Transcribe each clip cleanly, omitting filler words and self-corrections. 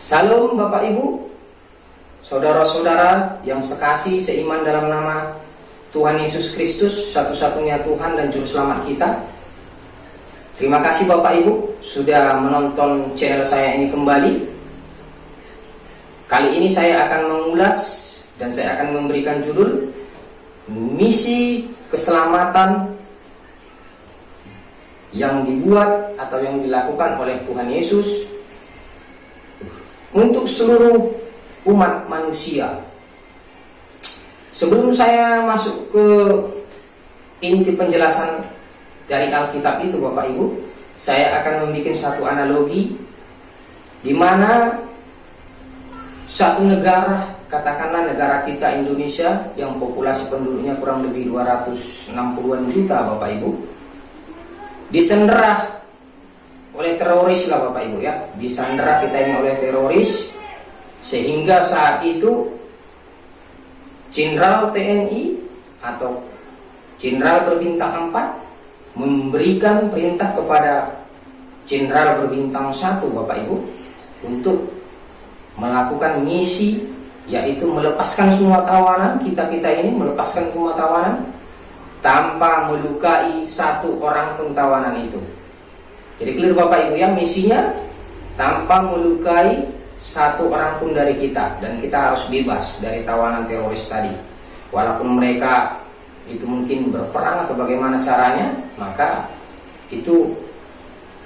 Salam Bapak Ibu, saudara-saudara yang sekasih seiman dalam nama Tuhan Yesus Kristus, satu-satunya Tuhan dan Juru Selamat kita. Terima kasih Bapak Ibu sudah menonton channel saya ini kembali. Kali ini saya akan mengulas dan saya akan memberikan judul Misi Keselamatan yang dibuat atau yang dilakukan oleh Tuhan Yesus untuk seluruh umat manusia. Sebelum saya masuk ke inti penjelasan dari Alkitab itu Bapak Ibu, saya akan membuat satu analogi di mana satu negara, katakanlah negara kita Indonesia yang populasi penduduknya kurang lebih 260-an juta Bapak Ibu, disandera oleh teroris lah Bapak Ibu ya, disandera kita ini oleh teroris, sehingga saat itu Jenderal TNI atau Jenderal berbintang 4 memberikan perintah kepada Jenderal berbintang 1 Bapak Ibu untuk melakukan misi, yaitu melepaskan semua tawanan, kita ini melepaskan semua tawanan tanpa melukai satu orang pun tawanan itu. Jadi clear Bapak Ibu ya, misinya tanpa melukai satu orang pun dari kita, dan kita harus bebas dari tawanan teroris tadi. Walaupun mereka itu mungkin berperang atau bagaimana caranya, maka itu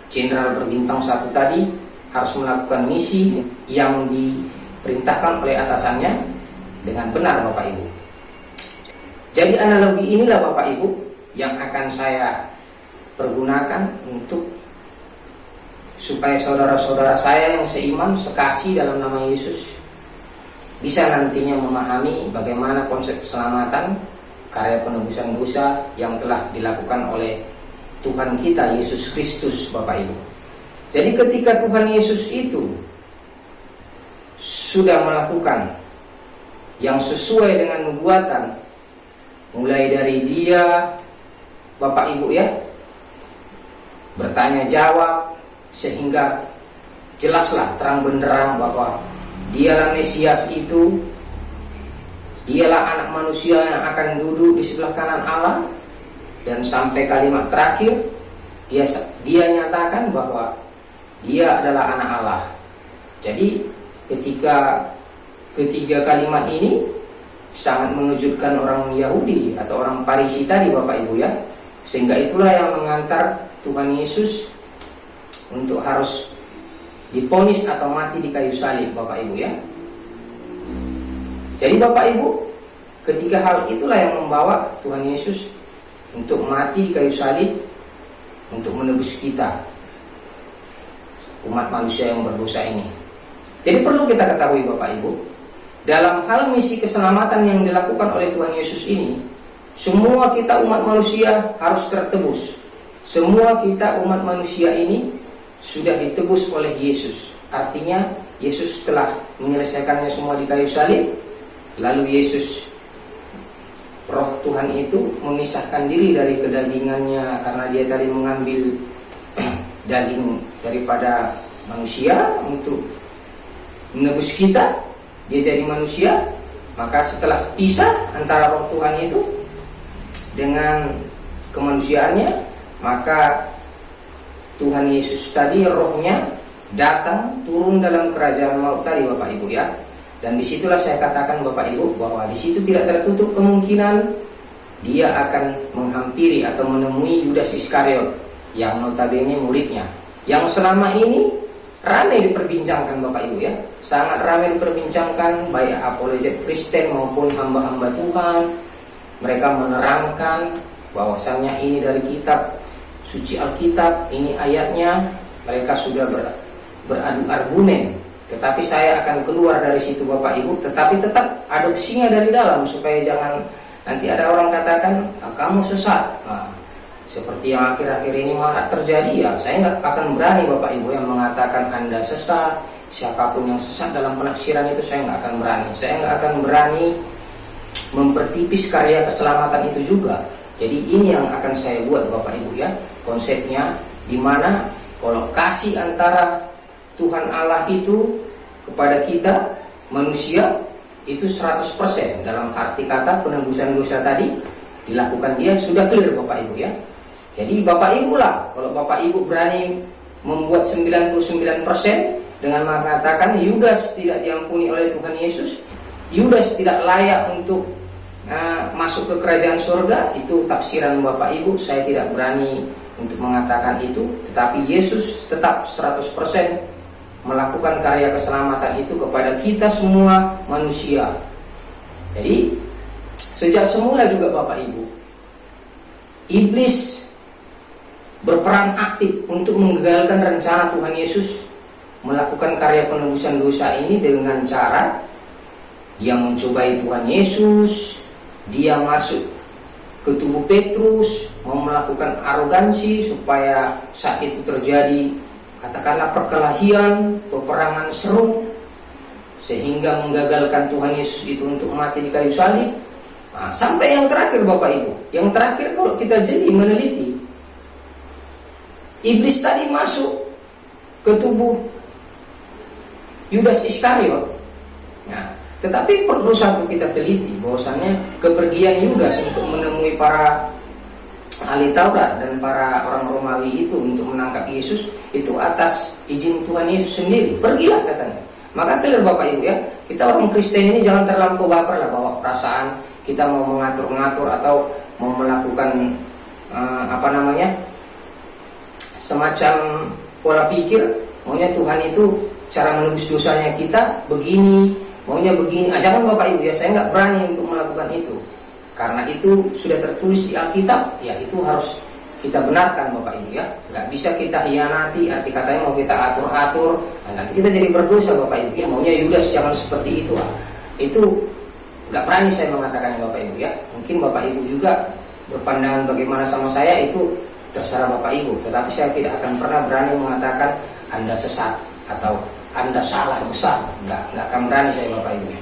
Jenderal berbintang 1 tadi harus melakukan misi yang diperintahkan oleh atasannya dengan benar Bapak Ibu. Jadi analogi inilah Bapak Ibu yang akan saya pergunakan untuk supaya saudara-saudara saya yang seiman, sekasih dalam nama Yesus bisa nantinya memahami bagaimana konsep keselamatan, karya penebusan dosa yang telah dilakukan oleh Tuhan kita Yesus Kristus Bapak Ibu. Jadi ketika Tuhan Yesus itu sudah melakukan yang sesuai dengan nubuatan, mulai dari dia Bapak Ibu ya bertanya jawab, sehingga jelaslah terang benderang bahwa dialah Mesias itu, dialah anak manusia yang akan duduk di sebelah kanan Allah, dan sampai kalimat terakhir dia nyatakan bahwa dia adalah anak Allah. Jadi ketika ketiga kalimat ini sangat mengejutkan orang Yahudi atau orang Farisi tadi Bapak Ibu ya, sehingga itulah yang mengantar Tuhan Yesus untuk harus diponis atau mati di kayu salib Bapak Ibu ya. Jadi Bapak Ibu, ketika hal itulah yang membawa Tuhan Yesus untuk mati di kayu salib untuk menebus kita, umat manusia yang berdosa ini. Jadi perlu kita ketahui Bapak Ibu, dalam hal misi keselamatan yang dilakukan oleh Tuhan Yesus ini, semua kita umat manusia harus tertebus. Semua kita umat manusia ini sudah ditebus oleh Yesus. Artinya Yesus telah menyelesaikannya semua di kayu salib. Lalu Yesus, Roh Tuhan itu memisahkan diri dari kedagingannya, karena dia tadi mengambil daging daripada manusia untuk menebus kita. Dia jadi manusia. Maka setelah pisah antara Roh Tuhan itu dengan kemanusiaannya, maka Tuhan Yesus tadi rohnya datang turun dalam kerajaan maut tadi Bapak Ibu ya. Dan disitulah saya katakan Bapak Ibu bahwa disitu tidak tertutup kemungkinan dia akan menghampiri atau menemui Yudas Iskariot yang notabene muridnya, yang selama ini ramai diperbincangkan Bapak Ibu ya, sangat ramai diperbincangkan baik apologet Kristen maupun hamba-hamba Tuhan. Mereka menerangkan bahwasannya ini dari kitab suci Alkitab, ini ayatnya. Mereka sudah beradu argumen, tetapi saya akan keluar dari situ Bapak Ibu, tetapi tetap adopsinya dari dalam, supaya jangan nanti ada orang katakan kamu sesat. Nah, seperti yang akhir-akhir ini marak terjadi ya, saya nggak akan berani Bapak Ibu yang mengatakan Anda sesat. Siapapun yang sesat dalam penafsiran itu saya nggak akan berani. Saya nggak akan berani mempertipis karya keselamatan itu juga. Jadi ini yang akan saya buat Bapak Ibu ya, konsepnya, di mana kalau kasih antara Tuhan Allah itu kepada kita manusia itu 100%. Dalam arti kata penebusan dosa tadi dilakukan dia sudah clear Bapak Ibu ya. Jadi Bapak Ibu lah, kalau Bapak Ibu berani membuat 99% dengan mengatakan Yudas tidak diampuni oleh Tuhan Yesus, Yudas tidak layak untuk masuk ke kerajaan surga, itu tafsiran Bapak Ibu. Saya tidak berani untuk mengatakan itu, tetapi Yesus tetap 100% melakukan karya keselamatan itu kepada kita semua manusia. Jadi sejak semula juga Bapak Ibu, iblis berperan aktif untuk menggagalkan rencana Tuhan Yesus melakukan karya penebusan dosa ini dengan cara dia mencobai Tuhan Yesus, dia masuk ke tubuh Petrus, mau melakukan arogansi supaya saat itu terjadi katakanlah perkelahian, peperangan seru, sehingga menggagalkan Tuhan Yesus itu untuk mati di kayu salib. Nah, sampai yang terakhir Bapak Ibu, yang terakhir kalau kita jadi meneliti, iblis tadi masuk ke tubuh Yudas Iskariot. Nah, tetapi perlu satu kita teliti bahwasanya kepergian Yudas untuk menemui para ahli Taurat dan para orang Romawi itu untuk menangkap Yesus itu atas izin Tuhan Yesus sendiri. Pergilah katanya. Maka clear Bapak Ibu ya, kita orang Kristen ini jangan terlampau baper lah bawa perasaan kita mau mengatur-ngatur atau mau melakukan semacam pola pikir maunya Tuhan itu cara menebus dosanya kita begini, maunya begini. Jangan Bapak Ibu ya, saya nggak berani untuk melakukan itu. Karena itu sudah tertulis di Alkitab, ya itu harus kita benarkan Bapak Ibu ya. Nggak bisa kita hianati, arti katanya mau kita atur-atur, nanti kita jadi berdosa Bapak Ibu ya. Maunya Yudas jangan seperti itu. Itu nggak berani saya mengatakan Bapak Ibu ya. Mungkin Bapak Ibu juga berpandangan bagaimana sama saya, itu terserah Bapak Ibu. Tetapi saya tidak akan pernah berani mengatakan Anda sesat atau Anda salah besar. Nggak akan berani saya Bapak Ibu ya.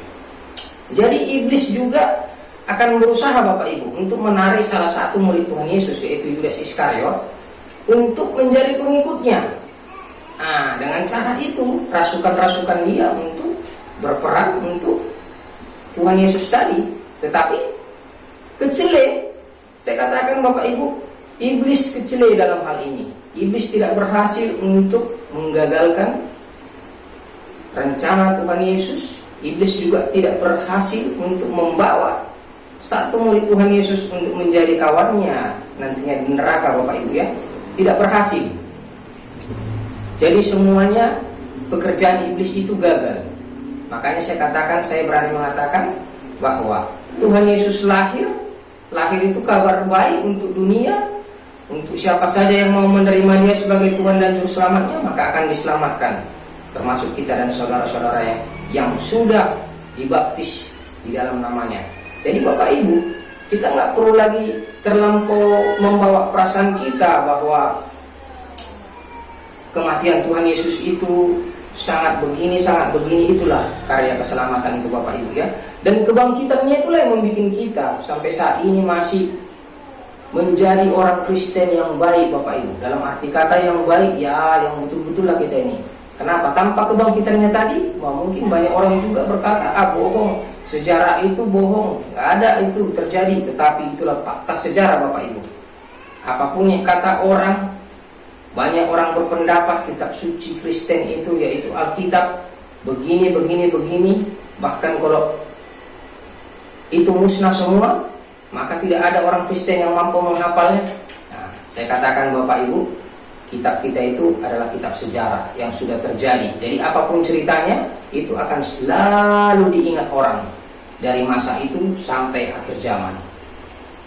Jadi iblis juga akan berusaha Bapak Ibu untuk menarik salah satu murid Tuhan Yesus, yaitu Yudas Iskariot, untuk menjadi pengikutnya. Nah, dengan cara itu rasukan-rasukan dia untuk berperan untuk Tuhan Yesus tadi. Tetapi kecele, saya katakan Bapak Ibu, iblis kecele dalam hal ini. Iblis tidak berhasil untuk menggagalkan rencana Tuhan Yesus. Iblis juga tidak berhasil untuk membawa satu murid Tuhan Yesus untuk menjadi kawannya nantinya di neraka Bapak Ibu ya. Tidak berhasil. Jadi semuanya pekerjaan iblis itu gagal. Makanya saya katakan, saya berani mengatakan bahwa Tuhan Yesus lahir itu kabar baik untuk dunia. Untuk siapa saja yang mau menerima dia sebagai Tuhan dan Juru Selamatnya, maka akan diselamatkan. Termasuk kita dan saudara-saudara yang sudah dibaptis di dalam namanya. Jadi Bapak Ibu, kita nggak perlu lagi terlampau membawa perasaan kita bahwa kematian Tuhan Yesus itu sangat begini, itulah karya keselamatan itu Bapak Ibu ya. Dan kebangkitannya itulah yang membuat kita sampai saat ini masih menjadi orang Kristen yang baik Bapak Ibu. Dalam arti kata yang baik ya, yang betul-betul lah kita ini. Kenapa? Tanpa kebangkitannya tadi, mungkin banyak orang juga berkata, bohong, sejarah itu bohong, nggak ada itu terjadi. Tetapi itulah fakta sejarah Bapak Ibu. Apapun yang kata orang, banyak orang berpendapat kitab suci Kristen itu, yaitu Alkitab, begini. Bahkan kalau itu musnah semua, maka tidak ada orang Kristen yang mampu menghafalnya. Nah, saya katakan Bapak Ibu, kitab kita itu adalah kitab sejarah yang sudah terjadi. Jadi apapun ceritanya, itu akan selalu diingat orang dari masa itu sampai akhir zaman.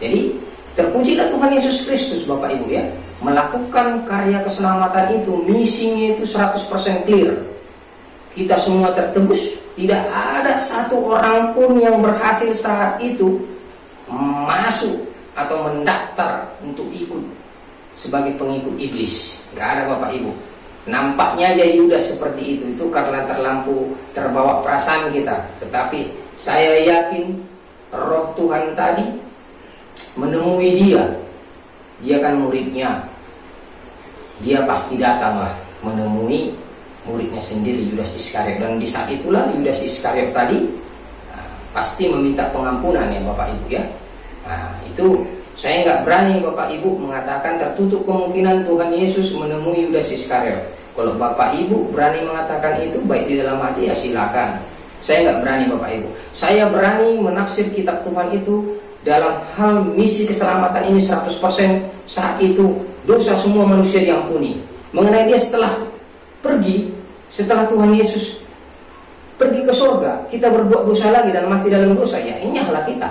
Jadi terpujilah Tuhan Yesus Kristus Bapak Ibu ya, melakukan karya keselamatan itu, misinya itu 100% clear. Kita semua tertebus, tidak ada satu orang pun yang berhasil saat itu masuk atau mendaftar untuk ikut sebagai pengikut iblis. Gak ada Bapak Ibu. Nampaknya aja Yudas seperti itu karena terlampau terbawa perasaan kita. Tetapi saya yakin Roh Tuhan tadi menemui dia kan muridnya. Dia pasti datanglah menemui muridnya sendiri, Yudas Iskariot. Dan di saat itulah Yudas Iskariot tadi pasti meminta pengampunan ya Bapak Ibu ya. Nah, itu saya nggak berani Bapak Ibu mengatakan tertutup kemungkinan Tuhan Yesus menemui Yudas Iskariot. Kalau Bapak Ibu berani mengatakan itu baik di dalam hati ya silakan. Saya nggak berani Bapak Ibu. Saya berani menafsir kitab Tuhan itu dalam hal misi keselamatan ini 100%. Saat itu dosa semua manusia diampuni. Mengenai dia setelah Tuhan Yesus pergi ke surga, kita berbuat dosa lagi dan mati dalam dosa, ya ingatlah kita.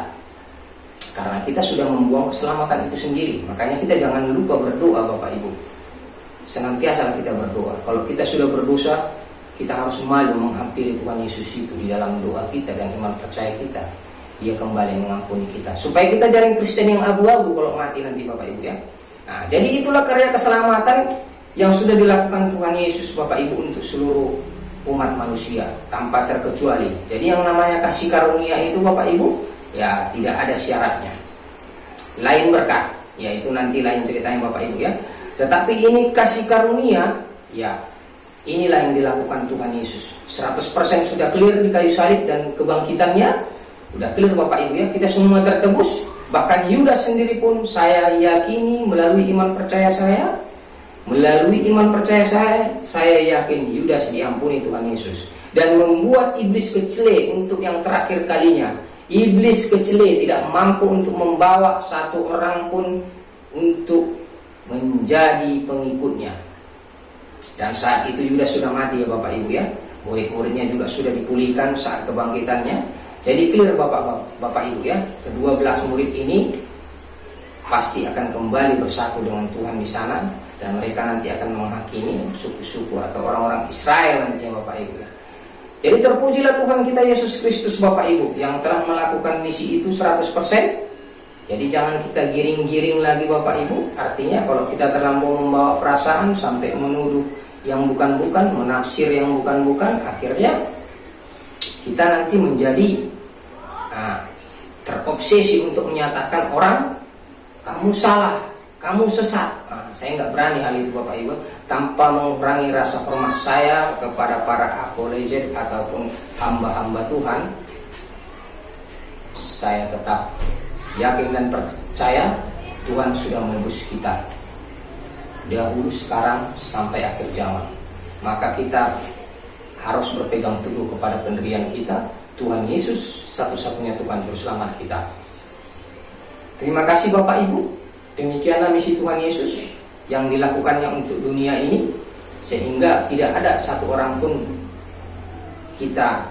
Karena kita sudah membuang keselamatan itu sendiri. Makanya kita jangan lupa berdoa Bapak Ibu. Senantiasa kita berdoa. Kalau kita sudah berdosa, kita harus malu menghampiri Tuhan Yesus itu di dalam doa kita dan iman percaya kita. Dia kembali mengampuni kita. Supaya kita jadi Kristen yang abu-abu kalau mati nanti Bapak Ibu ya. Nah, jadi itulah karya keselamatan yang sudah dilakukan Tuhan Yesus Bapak Ibu untuk seluruh umat manusia tanpa terkecuali. Jadi yang namanya kasih karunia itu Bapak Ibu ya tidak ada syaratnya. Lain berkat, ya itu nanti lain ceritanya Bapak Ibu ya. Tetapi ini kasih karunia ya inilah yang dilakukan Tuhan Yesus. 100% sudah clear di kayu salib dan kebangkitannya sudah clear Bapak Ibu ya. Kita semua tertebus. Bahkan Yudas sendiri pun saya yakini melalui iman percaya saya. Melalui iman percaya saya yakin Yudas diampuni Tuhan Yesus. Dan membuat iblis kecele untuk yang terakhir kalinya. Iblis kecele tidak mampu untuk membawa satu orang pun untuk menjadi pengikutnya. Dan saat itu Yudas sudah mati ya Bapak Ibu ya. Murid-muridnya juga sudah dipulihkan saat kebangkitannya. Jadi clear Bapak Ibu ya. Ke-12 murid ini pasti akan kembali bersatu dengan Tuhan di sana. Dan mereka nanti akan menghakimi suku-suku atau orang-orang Israel nantinya Bapak Ibu ya. Jadi terpujilah Tuhan kita Yesus Kristus Bapak Ibu yang telah melakukan misi itu 100%. Jadi jangan kita giring-giring lagi Bapak Ibu. Artinya kalau kita terlampau membawa perasaan sampai menuduh yang bukan-bukan, menafsir yang bukan-bukan, akhirnya kita nanti menjadi terobsesi untuk menyatakan orang kamu salah, kamu sesat. Saya nggak berani hal itu Bapak Ibu, tanpa mengurangi rasa hormat saya kepada para apologet ataupun hamba-hamba Tuhan. Saya tetap yakin dan percaya Tuhan sudah menebus kita dahulu, sekarang, sampai akhir zaman. Maka kita harus berpegang teguh kepada pendirian kita. Tuhan Yesus satu-satunya Tuhan Juru Selamat kita. Terima kasih Bapak Ibu. Demikianlah misi Tuhan Yesus yang dilakukannya untuk dunia ini, sehingga tidak ada satu orang pun kita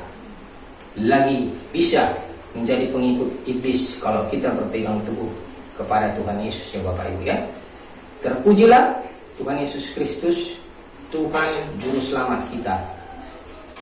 lagi bisa menjadi pengikut iblis kalau kita berpegang teguh kepada Tuhan Yesus ya Bapak Ibu ya. Terpujilah Tuhan Yesus Kristus, Tuhan Juru Selamat kita.